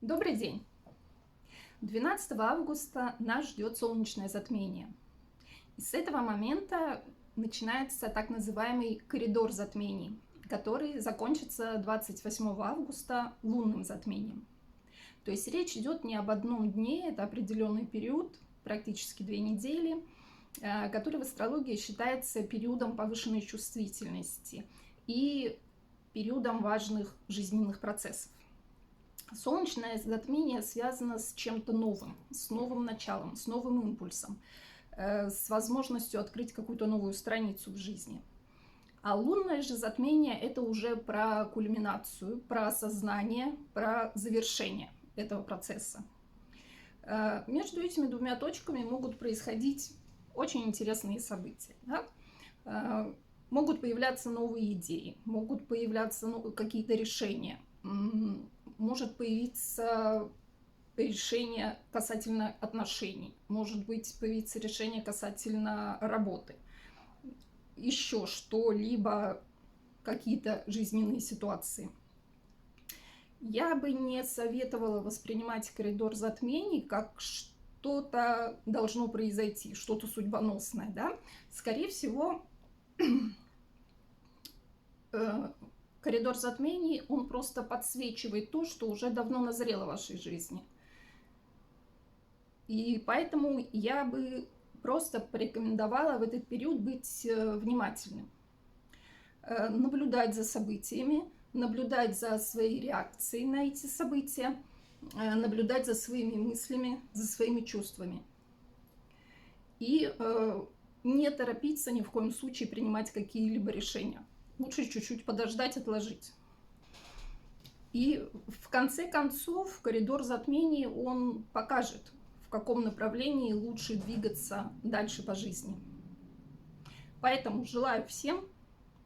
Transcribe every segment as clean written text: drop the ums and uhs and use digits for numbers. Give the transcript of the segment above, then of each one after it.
Добрый день! 12 августа нас ждет солнечное затмение. И с этого момента начинается так называемый коридор затмений, который закончится 28 августа лунным затмением. То есть речь идет не об одном дне, это определенный период, практически 2 недели, который в астрологии считается периодом повышенной чувствительности и периодом важных жизненных процессов. Солнечное затмение связано с чем-то новым, с новым началом, с новым импульсом, с возможностью открыть какую-то новую страницу в жизни. А лунное же затмение – это уже про кульминацию, про осознание, про завершение этого процесса. Между этими двумя точками могут происходить очень интересные события. Да? Могут появляться новые идеи, могут появляться какие-то решения. Может появиться решение касательно отношений, может быть появиться решение касательно работы, еще что-либо, какие-то жизненные ситуации. Я бы не советовала воспринимать коридор затмений как что-то должно произойти, что-то судьбоносное. Да? Скорее всего, коридор затмений, он просто подсвечивает то, что уже давно назрело в вашей жизни. И поэтому я бы просто порекомендовала в этот период быть внимательным. Наблюдать за событиями, наблюдать за своей реакцией на эти события, наблюдать за своими мыслями, за своими чувствами. И не торопиться ни в коем случае принимать какие-либо решения. Лучше чуть-чуть подождать, отложить. И в конце концов коридор затмений, он покажет, в каком направлении лучше двигаться дальше по жизни. Поэтому желаю всем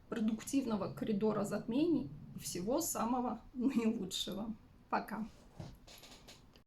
продуктивного коридора затмений и всего самого наилучшего. Пока!